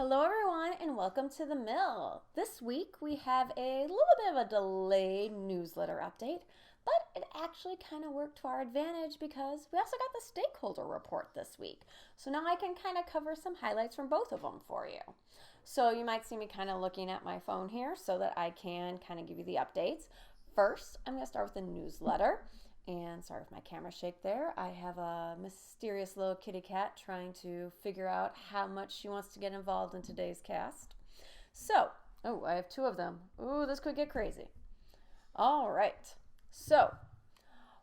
Hello everyone and welcome to the mill. This week we have a little bit of a delayed newsletter update, but it actually kind of worked to our advantage because we also got the stakeholder report this week. So now I can kind of cover some highlights from both of them for you. So you might see me kind of looking at my phone here so that I can kind of give you the updates. First, I'm going to start with the newsletter. And sorry if my camera shake there. I have a mysterious little kitty cat trying to figure out how much she wants to get involved in today's cast. So, I have two of them. Ooh, this could get crazy. All right. So,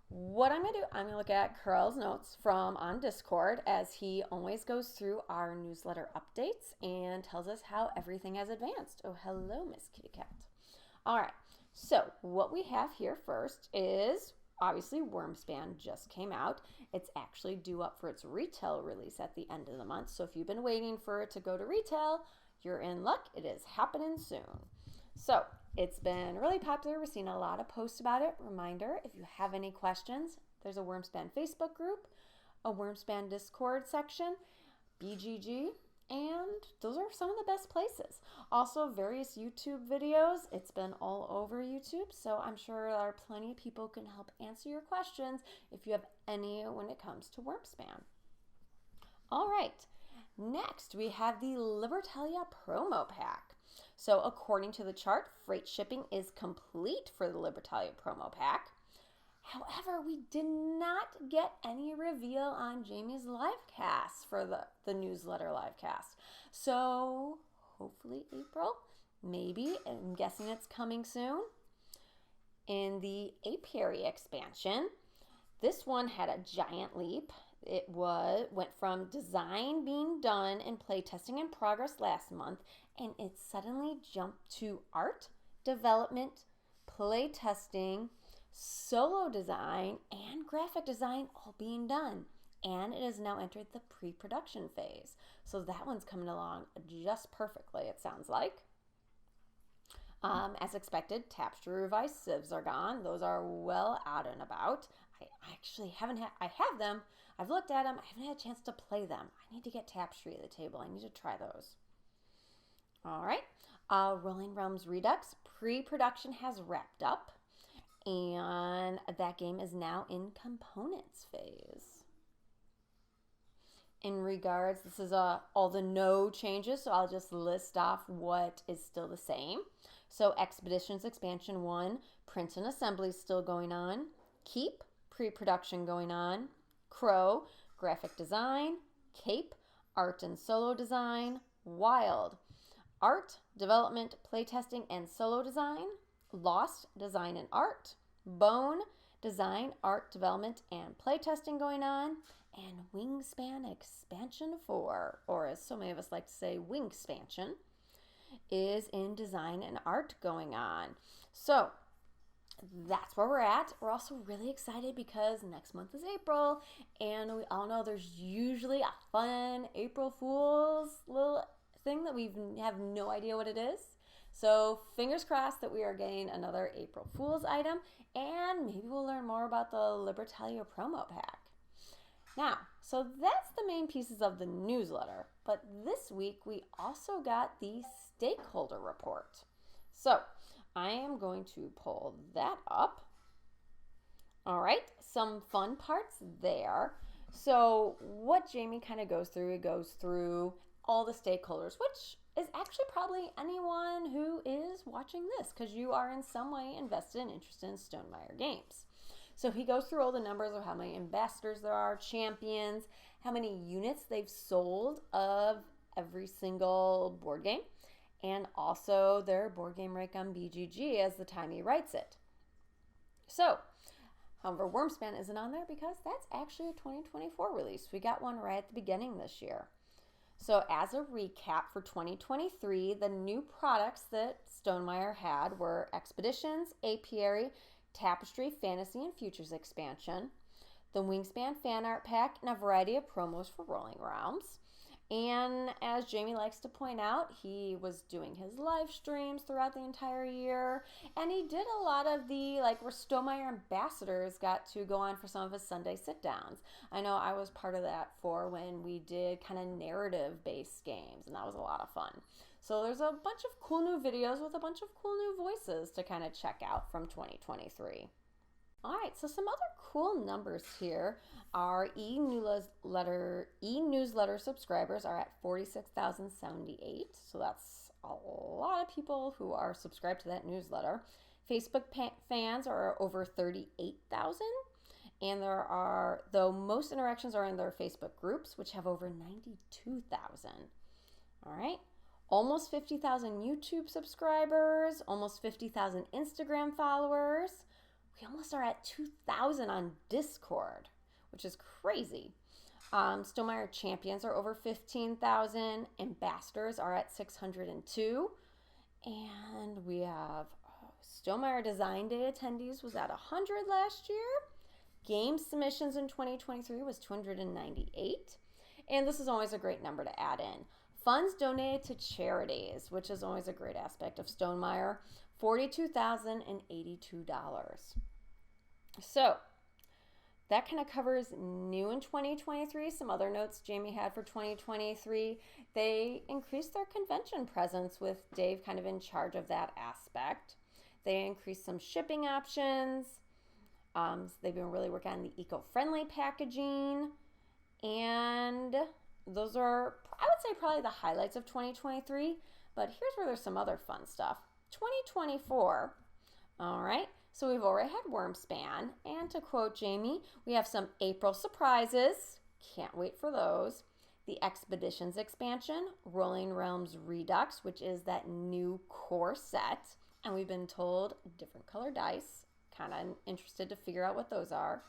what I'm going to do, I'm going to look at Carell's notes from on Discord as he always goes through our newsletter updates and tells us how everything has advanced. Oh, hello, Miss Kitty Cat. All right. So, what we have here first is obviously, Wormspan just came out. It's actually due up for its retail release at the end of the month. So if you've been waiting for it to go to retail, you're in luck. It is happening soon. So it's been really popular. We're seeing a lot of posts about it. Reminder, if you have any questions, there's a Wormspan Facebook group, a Wormspan Discord section, BGG, and those are some of the best places. Also, various YouTube videos. It's been all over YouTube, so I'm sure there are plenty of people who can help answer your questions if you have any when it comes to Wormspan. All right, next we have the Libertalia promo pack. So according to the chart, freight shipping is complete for the Libertalia promo pack. However, we did not get any reveal on Jamie's live cast for the newsletter live cast. So hopefully April, maybe. I'm guessing it's coming soon. In the apiary expansion, this one had a giant leap. It went from design being done and playtesting in progress last month, and it suddenly jumped to art, development, playtesting, solo design, and graphic design all being done. And it has now entered the pre-production phase. So that one's coming along just perfectly, it sounds like. As expected, tapestry revised sieves are gone. Those are well out and about. I actually I have them. I've looked at them. I haven't had a chance to play them. I need to get tapestry at the table. I need to try those. All right. Rolling Realms Redux pre-production has wrapped up. And that game is now in components phase. In regards, this is all the no changes, so I'll just list off what is still the same. So Expeditions Expansion 1, print and assembly is still going on. Keep, pre-production going on. Crow, graphic design. Cape, art and solo design. Wild, art, development, playtesting, and solo design. Lost, design and art. Bone, design, art, development, and playtesting going on. And Wingspan Expansion 4, or as so many of us like to say, Wingspansion, is in design and art going on. So that's where we're at. We're also really excited because next month is April, and we all know there's usually a fun April Fool's little thing that we have no idea what it is. So fingers crossed that we are getting another April Fool's item, and maybe we'll learn more about the Libertalia promo pack. Now, so that's the main pieces of the newsletter, but this week we also got the stakeholder report. So I am going to pull that up. All right, some fun parts there. So what Jamie kind of goes through, he goes through all the stakeholders, which is actually probably anyone who is watching this because you are in some way invested and interested in Stonemaier games. So he goes through all the numbers of how many ambassadors there are, champions, how many units they've sold of every single board game, and also their board game rank on BGG as the time he writes it. So, however, Wormspan isn't on there because that's actually a 2024 release. We got one right at the beginning this year. So as a recap for 2023, the new products that Stonemaier had were Expeditions, Apiary, Tapestry, Fantasy, and Futures expansion, the Wingspan fan art pack, and a variety of promos for Rolling Realms. And as Jamie likes to point out, he was doing his live streams throughout the entire year. And he did a lot of the, like, where Stonemaier ambassadors got to go on for some of his Sunday sit-downs. I know I was part of that for when we did kind of narrative-based games, and that was a lot of fun. So there's a bunch of cool new videos with a bunch of cool new voices to kind of check out from 2023. All right, so some other cool numbers here. Our e-newsletter subscribers are at 46,078. So that's a lot of people who are subscribed to that newsletter. Facebook fans are over 38,000. And though most interactions are in their Facebook groups, which have over 92,000. All right. Almost 50,000 YouTube subscribers, almost 50,000 Instagram followers. We almost are at 2,000 on Discord, which is crazy. Stonemaier champions are over 15,000. Ambassadors are at 602. And we have Stonemaier Design Day attendees was at 100 last year. Game submissions in 2023 was 298. And this is always a great number to add in. Funds donated to charities, which is always a great aspect of Stonemaier, $42,082. So that kind of covers new in 2023. Some other notes Jamie had for 2023. They increased their convention presence with Dave kind of in charge of that aspect. They increased some shipping options. They've been really working on the eco-friendly packaging. And those are, I would say, probably the highlights of 2023. But here's where there's some other fun stuff. 2024, all right, so we've already had Wormspan, and to quote Jamie, we have some April surprises, can't wait for those. The Expeditions expansion, Rolling Realms Redux, which is that new core set, and we've been told different color dice, kind of interested to figure out what those are.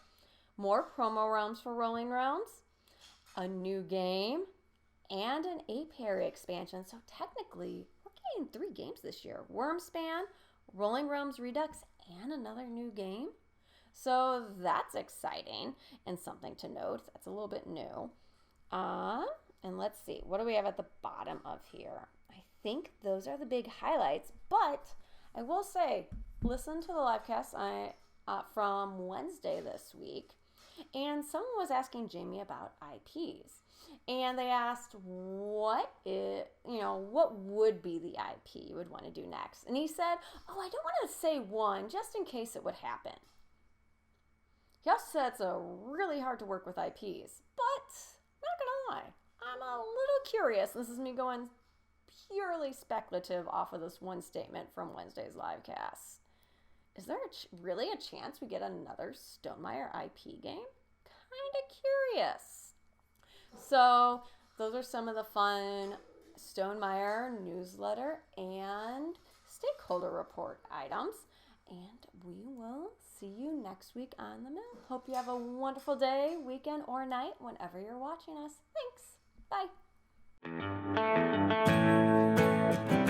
More promo realms for Rolling Realms, a new game, and an apiary expansion, so technically, 3 games this year. Wormspan, Rolling Realms Redux, and another new game. So that's exciting and something to note. That's a little bit new. And let's see, what do we have at the bottom of here? I think those are the big highlights, but I will say, listen to the livecast from Wednesday this week, and someone was asking Jamie about IPs. And they asked what would be the IP you would want to do next. And he said, I don't want to say one just in case it would happen. He also said it's really hard to work with IPs. But, not going to lie, I'm a little curious. This is me going purely speculative off of this one statement from Wednesday's livecast. Is there really a chance we get another Stonemaier IP game? Kind of curious. So those are some of the fun Stonemaier newsletter and stakeholder report items. And we will see you next week on the Mill. Hope you have a wonderful day, weekend, or night whenever you're watching us. Thanks. Bye.